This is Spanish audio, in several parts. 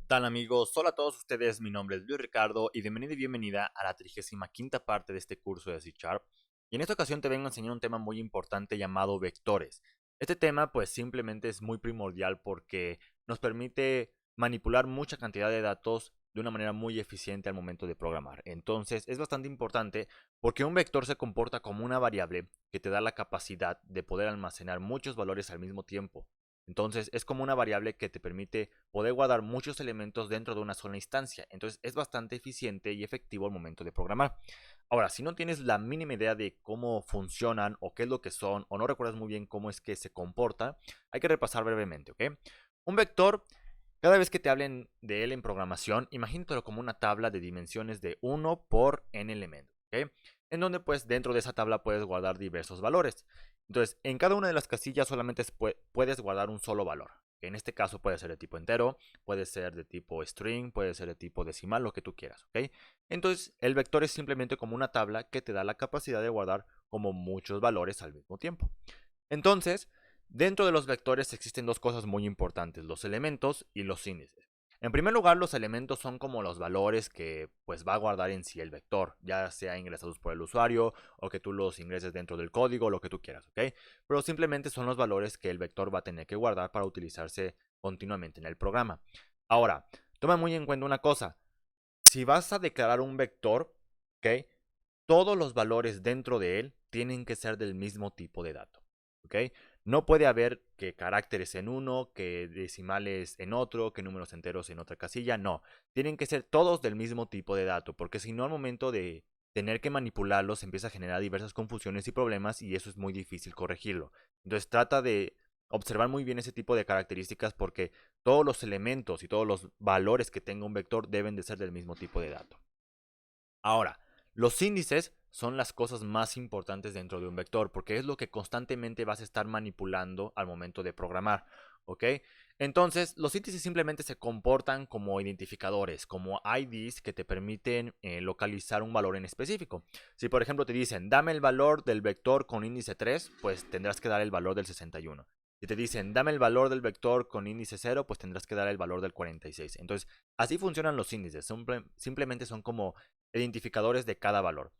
Tal amigos? Hola a todos ustedes, mi nombre es Luis Ricardo y bienvenido y bienvenida a la 35ª parte de este curso de C Sharp. Y en esta ocasión te vengo a enseñar un tema muy importante llamado vectores. Este tema pues simplemente es muy primordial porque nos permite manipular mucha cantidad de datos de una manera muy eficiente al momento de programar. Entonces es bastante importante porque un vector se comporta como una variable que te da la capacidad de poder almacenar muchos valores al mismo tiempo. Entonces es como una variable que te permite poder guardar muchos elementos dentro de una sola instancia. Entonces es bastante eficiente y efectivo al momento de programar. Ahora, si no tienes la mínima idea de cómo funcionan o qué es lo que son o no recuerdas muy bien cómo es que se comporta, hay que repasar brevemente, ¿ok? Un vector, cada vez que te hablen de él en programación, imagínatelo como una tabla de dimensiones de 1 por n elementos, ¿ok? En donde pues dentro de esa tabla puedes guardar diversos valores. Entonces, en cada una de las casillas solamente puedes guardar un solo valor. En este caso puede ser de tipo entero, puede ser de tipo string, puede ser de tipo decimal, lo que tú quieras, ¿ok? Entonces, el vector es simplemente como una tabla que te da la capacidad de guardar como muchos valores al mismo tiempo. Entonces, dentro de los vectores existen dos cosas muy importantes, los elementos y los índices. En primer lugar, los elementos son como los valores que pues va a guardar en sí el vector, ya sea ingresados por el usuario o que tú los ingreses dentro del código, lo que tú quieras, ¿ok? Pero simplemente son los valores que el vector va a tener que guardar para utilizarse continuamente en el programa. Ahora, toma muy en cuenta una cosa, si vas a declarar un vector, ¿ok? Todos los valores dentro de él tienen que ser del mismo tipo de dato, ¿ok? No puede haber que caracteres en uno, que decimales en otro, que números enteros en otra casilla, no. Tienen que ser todos del mismo tipo de dato, porque si no al momento de tener que manipularlos empieza a generar diversas confusiones y problemas y eso es muy difícil corregirlo. Entonces trata de observar muy bien ese tipo de características porque todos los elementos y todos los valores que tenga un vector deben de ser del mismo tipo de dato. Ahora, los índices son las cosas más importantes dentro de un vector porque es lo que constantemente vas a estar manipulando al momento de programar, ¿ok? Entonces, los índices simplemente se comportan como identificadores, como IDs que te permiten localizar un valor en específico. Si por ejemplo te dicen, dame el valor del vector con índice 3, pues tendrás que dar el valor del 61. Si te dicen, dame el valor del vector con índice 0, pues tendrás que dar el valor del 46. Entonces, así funcionan los índices. Simplemente son como identificadores de cada valor.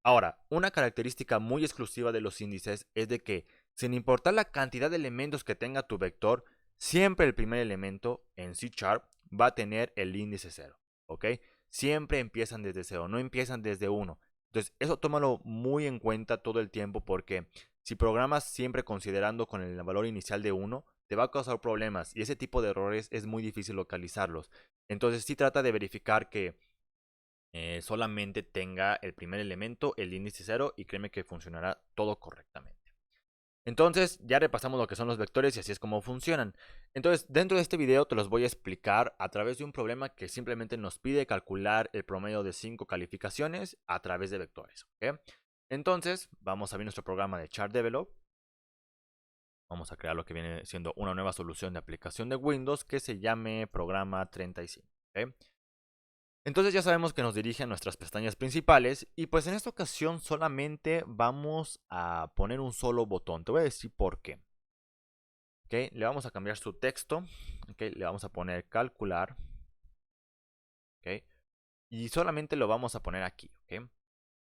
Ahora, una característica muy exclusiva de los índices es de que, sin importar la cantidad de elementos que tenga tu vector, siempre el primer elemento en C Sharp va a tener el índice 0, ¿ok? Siempre empiezan desde 0, no empiezan desde 1. Entonces, eso tómalo muy en cuenta todo el tiempo porque si programas siempre considerando con el valor inicial de 1, te va a causar problemas y ese tipo de errores es muy difícil localizarlos. Entonces, sí trata de verificar que solamente tenga el primer elemento, el índice 0 y créeme que funcionará todo correctamente. Entonces ya repasamos lo que son los vectores y así es como funcionan. Entonces dentro de este video te los voy a explicar a través de un problema que simplemente nos pide calcular el promedio de 5 calificaciones a través de vectores, ¿ok? Entonces vamos a abrir nuestro programa de Chart Develop. Vamos a crear lo que viene siendo una nueva solución de aplicación de Windows que se llame programa 35, ¿ok? Entonces ya sabemos que nos dirige a nuestras pestañas principales y pues en esta ocasión solamente vamos a poner un solo botón. Te voy a decir por qué. ¿Ok? Le vamos a cambiar su texto. ¿Ok? Le vamos a poner calcular. ¿Ok? Y solamente lo vamos a poner aquí. ¿Ok?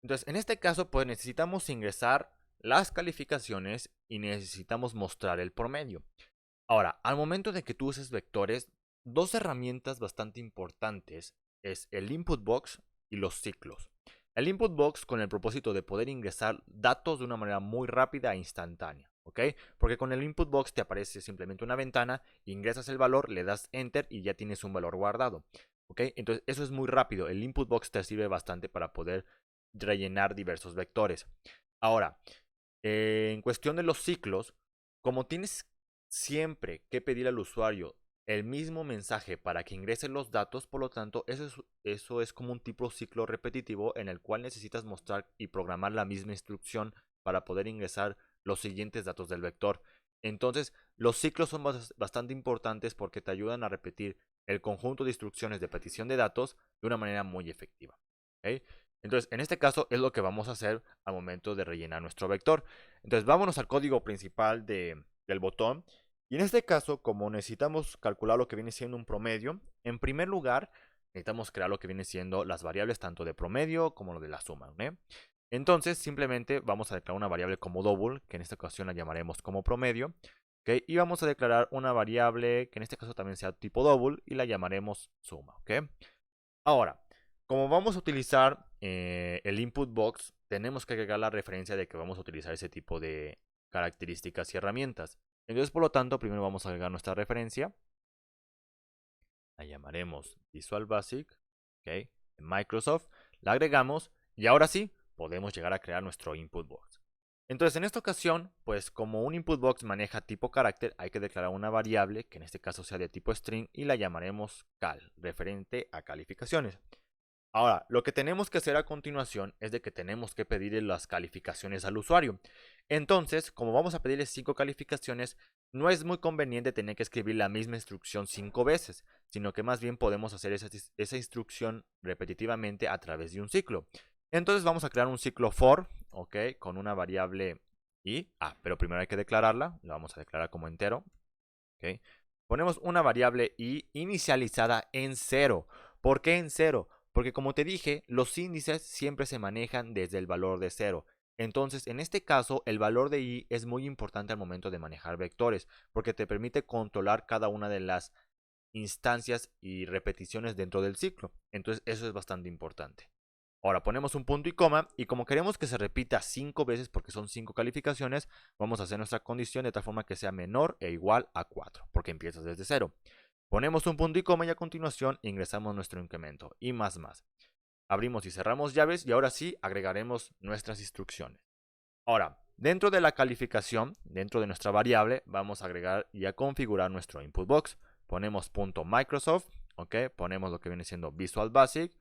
Entonces en este caso pues necesitamos ingresar las calificaciones y necesitamos mostrar el promedio. Ahora, al momento de que tú uses vectores, dos herramientas bastante importantes es el input box y los ciclos. El input box con el propósito de poder ingresar datos de una manera muy rápida e instantánea, ¿ok? Porque con el input box te aparece simplemente una ventana, ingresas el valor, le das enter y ya tienes un valor guardado, ¿ok? Entonces eso es muy rápido. El input box te sirve bastante para poder rellenar diversos vectores. Ahora, en cuestión de los ciclos, como tienes siempre que pedir al usuario el mismo mensaje para que ingrese los datos, por lo tanto, eso es como un tipo de ciclo repetitivo en el cual necesitas mostrar y programar la misma instrucción para poder ingresar los siguientes datos del vector. Entonces, los ciclos son bastante importantes porque te ayudan a repetir el conjunto de instrucciones de petición de datos de una manera muy efectiva. ¿Ok? Entonces, en este caso es lo que vamos a hacer al momento de rellenar nuestro vector. Entonces, vámonos al código principal del botón Y en este caso, como necesitamos calcular lo que viene siendo un promedio, en primer lugar, necesitamos crear lo que viene siendo las variables tanto de promedio como lo de la suma, ¿no? Entonces, simplemente vamos a declarar una variable como double, que en esta ocasión la llamaremos como promedio, ¿ok? Y vamos a declarar una variable que en este caso también sea tipo double y la llamaremos suma, ¿ok? Ahora, como vamos a utilizar el input box, tenemos que agregar la referencia de que vamos a utilizar ese tipo de características y herramientas. Entonces, por lo tanto, primero vamos a agregar nuestra referencia. La llamaremos Visual Basic, ¿ok? En Microsoft. La agregamos y ahora sí, podemos llegar a crear nuestro input box. Entonces, en esta ocasión, pues como un input box maneja tipo carácter, hay que declarar una variable que en este caso sea de tipo string y la llamaremos cal, referente a calificaciones. Ahora, lo que tenemos que hacer a continuación es de que tenemos que pedirle las calificaciones al usuario. Entonces, como vamos a pedirle 5 calificaciones, no es muy conveniente tener que escribir la misma instrucción 5 veces, sino que más bien podemos hacer esa instrucción repetitivamente a través de un ciclo. Entonces vamos a crear un ciclo for, ¿ok? Con una variable i. Pero primero hay que declararla, la vamos a declarar como entero, ¿ok? Ponemos una variable i inicializada en 0. ¿Por qué en 0? Porque como te dije, los índices siempre se manejan desde el valor de 0. Entonces, en este caso, el valor de i es muy importante al momento de manejar vectores, porque te permite controlar cada una de las instancias y repeticiones dentro del ciclo. Entonces, eso es bastante importante. Ahora ponemos un punto y coma, y como queremos que se repita 5 veces porque son 5 calificaciones, vamos a hacer nuestra condición de tal forma que sea menor e igual a 4, porque empiezas desde 0. Ponemos un punto y coma y a continuación ingresamos nuestro incremento y más. Abrimos y cerramos llaves y ahora sí agregaremos nuestras instrucciones. Ahora, dentro de la calificación, dentro de nuestra variable, vamos a agregar y a configurar nuestro input box. Ponemos .microsoft, ¿ok? Ponemos lo que viene siendo Visual Basic,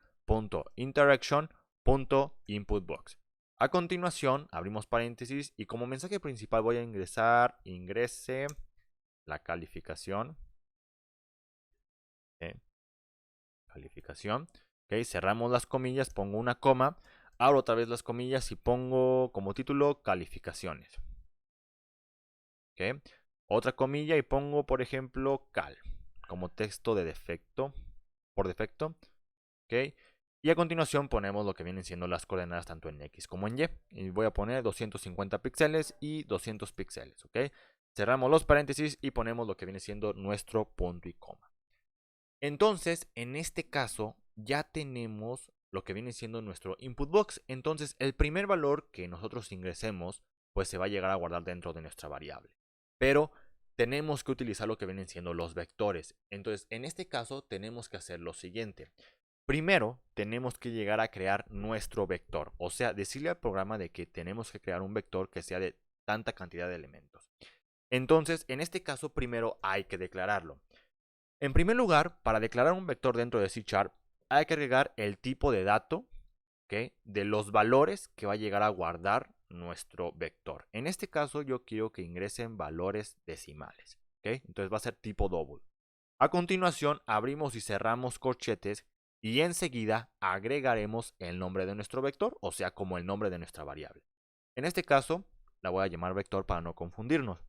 .interaction, .input box. A continuación, abrimos paréntesis y como mensaje principal voy a ingrese la calificación. Calificación. ¿Ok? Cerramos las comillas, pongo una coma, abro otra vez las comillas y pongo como título calificaciones. ¿Ok? Otra comilla y pongo, por ejemplo, cal, como texto de defecto, por defecto. ¿Ok? Y a continuación ponemos lo que vienen siendo las coordenadas tanto en X como en Y. Y voy a poner 250 píxeles y 200 píxeles. ¿Ok? Cerramos los paréntesis y ponemos lo que viene siendo nuestro punto y coma. Entonces, en este caso, ya tenemos lo que viene siendo nuestro input box. Entonces, el primer valor que nosotros ingresemos, pues se va a llegar a guardar dentro de nuestra variable. Pero tenemos que utilizar lo que vienen siendo los vectores. Entonces, en este caso, tenemos que hacer lo siguiente. Primero, tenemos que llegar a crear nuestro vector. O sea, decirle al programa de que tenemos que crear un vector que sea de tanta cantidad de elementos. Entonces, en este caso, primero hay que declararlo. En primer lugar, para declarar un vector dentro de C# hay que agregar el tipo de dato, ¿okay?, de los valores que va a llegar a guardar nuestro vector. En este caso yo quiero que ingresen valores decimales, ¿okay? Entonces va a ser tipo double. A continuación abrimos y cerramos corchetes y enseguida agregaremos el nombre de nuestro vector, o sea, como el nombre de nuestra variable. En este caso la voy a llamar vector para no confundirnos.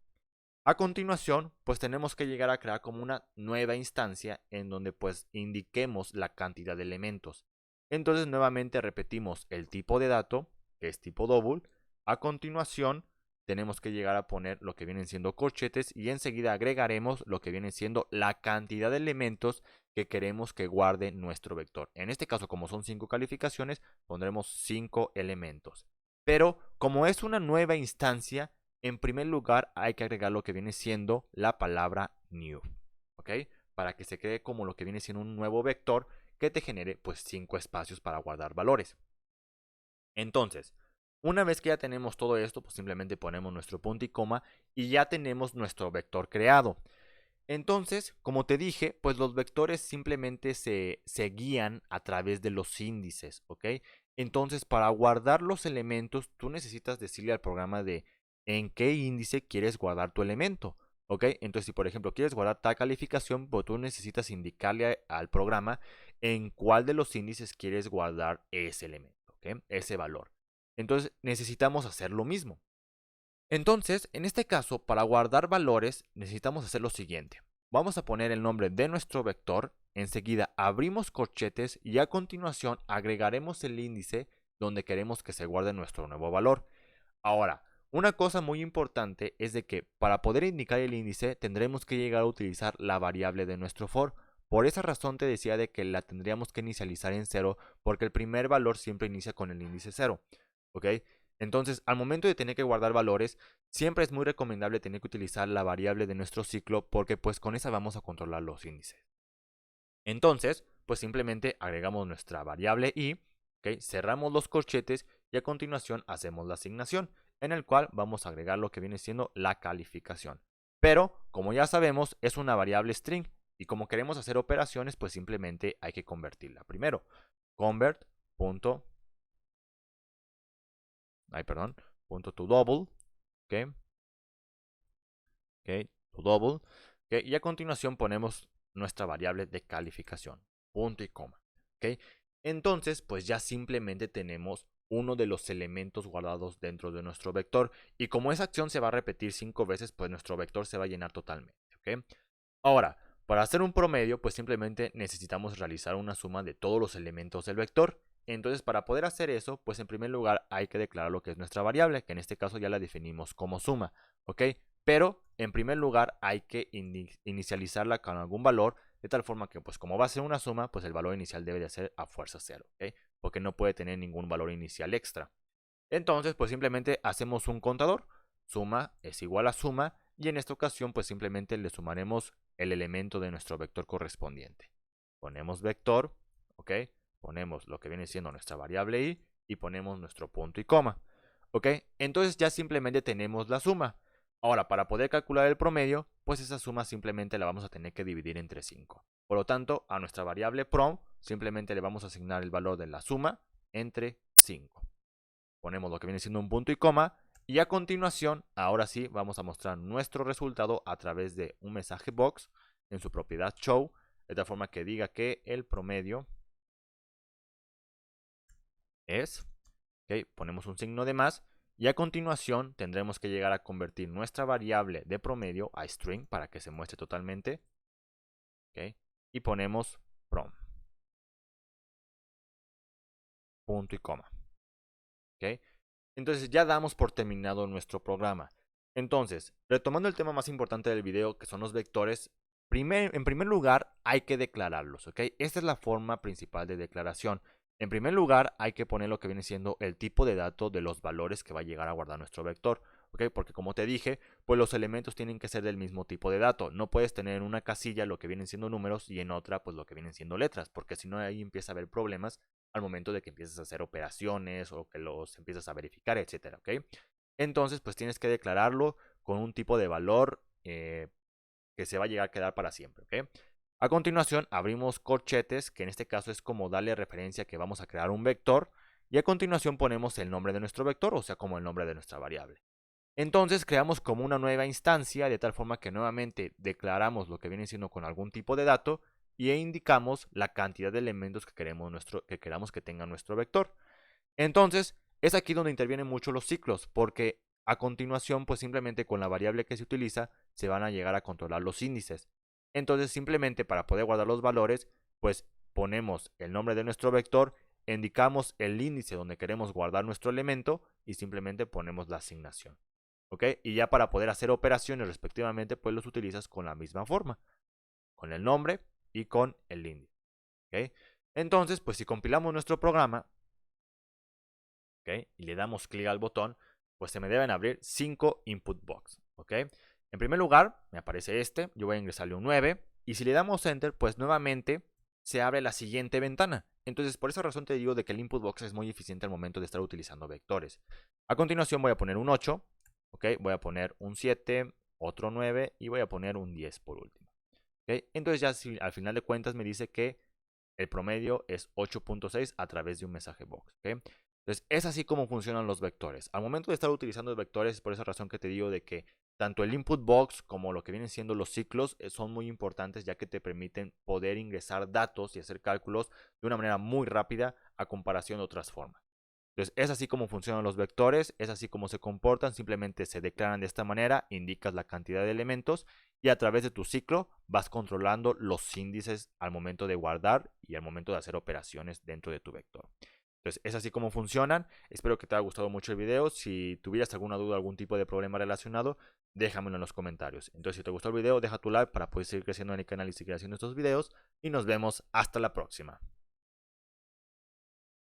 A continuación, pues tenemos que llegar a crear como una nueva instancia en donde pues indiquemos la cantidad de elementos. Entonces nuevamente repetimos el tipo de dato, que es tipo double. A continuación, tenemos que llegar a poner lo que vienen siendo corchetes y enseguida agregaremos lo que viene siendo la cantidad de elementos que queremos que guarde nuestro vector. En este caso, como son 5 calificaciones, pondremos 5 elementos. Pero como es una nueva instancia, en primer lugar hay que agregar lo que viene siendo la palabra new, ¿ok? Para que se cree como lo que viene siendo un nuevo vector que te genere pues 5 espacios para guardar valores. Entonces, una vez que ya tenemos todo esto, pues simplemente ponemos nuestro punto y coma y ya tenemos nuestro vector creado. Entonces, como te dije, pues los vectores simplemente se guían a través de los índices, ¿ok? Entonces, para guardar los elementos, tú necesitas decirle al programa de en qué índice quieres guardar tu elemento, ¿ok? Entonces, si por ejemplo quieres guardar tal calificación, pues tú necesitas indicarle al programa en cuál de los índices quieres guardar ese elemento, ¿ok? Ese valor. Entonces, necesitamos hacer lo mismo. Entonces, en este caso, para guardar valores, necesitamos hacer lo siguiente. Vamos a poner el nombre de nuestro vector, enseguida abrimos corchetes y a continuación agregaremos el índice donde queremos que se guarde nuestro nuevo valor. Ahora, una cosa muy importante es de que para poder indicar el índice tendremos que llegar a utilizar la variable de nuestro for. Por esa razón te decía de que la tendríamos que inicializar en 0 porque el primer valor siempre inicia con el índice 0. ¿Ok? Entonces, al momento de tener que guardar valores, siempre es muy recomendable tener que utilizar la variable de nuestro ciclo porque pues con esa vamos a controlar los índices. Entonces, pues simplemente agregamos nuestra variable i, ¿ok? Cerramos los corchetes y a continuación hacemos la asignación, en el cual vamos a agregar lo que viene siendo la calificación. Pero, como ya sabemos, es una variable string y como queremos hacer operaciones, pues simplemente hay que convertirla. Primero, convert. Punto to double, ¿ok? ¿Ok? To double, ¿ok? Y a continuación ponemos nuestra variable de calificación, punto y coma, ¿ok? Entonces, pues ya simplemente tenemos uno de los elementos guardados dentro de nuestro vector y como esa acción se va a repetir 5 veces, pues nuestro vector se va a llenar totalmente, ¿ok? Ahora, para hacer un promedio, pues simplemente necesitamos realizar una suma de todos los elementos del vector. Entonces, para poder hacer eso, pues en primer lugar hay que declarar lo que es nuestra variable, que en este caso ya la definimos como suma, ¿ok? Pero en primer lugar hay que inicializarla con algún valor, de tal forma que pues como va a ser una suma, pues el valor inicial debe de ser a fuerza 0, ¿ok? Porque no puede tener ningún valor inicial extra. Entonces, pues simplemente hacemos un contador, suma es igual a suma, y en esta ocasión pues simplemente le sumaremos el elemento de nuestro vector correspondiente. Ponemos vector, ¿ok? Ponemos lo que viene siendo nuestra variable i y ponemos nuestro punto y coma, ¿ok? Entonces ya simplemente tenemos la suma. Ahora, para poder calcular el promedio, pues esa suma simplemente la vamos a tener que dividir entre 5. Por lo tanto, a nuestra variable prom simplemente le vamos a asignar el valor de la suma entre 5. Ponemos lo que viene siendo un punto y coma y a continuación, ahora sí, vamos a mostrar nuestro resultado a través de un mensaje box en su propiedad show, de tal forma que diga que el promedio es, ¿ok? Ponemos un signo de más y a continuación tendremos que llegar a convertir nuestra variable de promedio a string para que se muestre totalmente, ¿ok? Y ponemos prom, punto y coma, ¿ok? Entonces ya damos por terminado nuestro programa. Entonces, retomando el tema más importante del video, que son los vectores, en primer lugar hay que declararlos, ¿ok? Esta es la forma principal de declaración. En primer lugar hay que poner lo que viene siendo el tipo de dato de los valores que va a llegar a guardar nuestro vector, ¿ok? Porque como te dije, pues los elementos tienen que ser del mismo tipo de dato. No puedes tener en una casilla lo que vienen siendo números y en otra pues lo que vienen siendo letras, porque si no ahí empieza a haber problemas al momento de que empieces a hacer operaciones o que los empiezas a verificar, etcétera, ¿ok? Entonces, pues tienes que declararlo con un tipo de valor que se va a llegar a quedar para siempre, ¿ok? A continuación, abrimos corchetes, que en este caso es como darle referencia que vamos a crear un vector, y a continuación ponemos el nombre de nuestro vector, o sea, como el nombre de nuestra variable. Entonces creamos como una nueva instancia de tal forma que nuevamente declaramos lo que viene siendo con algún tipo de dato y indicamos la cantidad de elementos que queramos que tenga nuestro vector. Entonces es aquí donde intervienen mucho los ciclos porque a continuación pues simplemente con la variable que se utiliza se van a llegar a controlar los índices. Entonces simplemente para poder guardar los valores pues ponemos el nombre de nuestro vector, indicamos el índice donde queremos guardar nuestro elemento y simplemente ponemos la asignación. ¿Ok? Y ya para poder hacer operaciones respectivamente, pues los utilizas con la misma forma, con el nombre y con el índice. ¿Ok? Entonces, pues si compilamos nuestro programa, ¿ok? Y le damos clic al botón, pues se me deben abrir 5 input box, ¿ok? En primer lugar, me aparece este, yo voy a ingresarle un 9, y si le damos enter, pues nuevamente se abre la siguiente ventana. Entonces, por esa razón te digo de que el input box es muy eficiente al momento de estar utilizando vectores. A continuación voy a poner un 8, ¿ok? Voy a poner un 7, otro 9 y voy a poner un 10 por último. ¿Ok? Entonces ya si, al final de cuentas me dice que el promedio es 8.6 a través de un mensaje box. ¿Ok? Entonces es así como funcionan los vectores. Al momento de estar utilizando vectores, es por esa razón que te digo de que tanto el input box como lo que vienen siendo los ciclos son muy importantes ya que te permiten poder ingresar datos y hacer cálculos de una manera muy rápida a comparación de otras formas. Entonces, es así como funcionan los vectores, es así como se comportan, simplemente se declaran de esta manera, indicas la cantidad de elementos y a través de tu ciclo vas controlando los índices al momento de guardar y al momento de hacer operaciones dentro de tu vector. Entonces, es así como funcionan. Espero que te haya gustado mucho el video. Si tuvieras alguna duda, algún tipo de problema relacionado, déjamelo en los comentarios. Entonces, si te gustó el video, deja tu like para poder seguir creciendo en el canal y seguir haciendo estos videos. Y nos vemos hasta la próxima.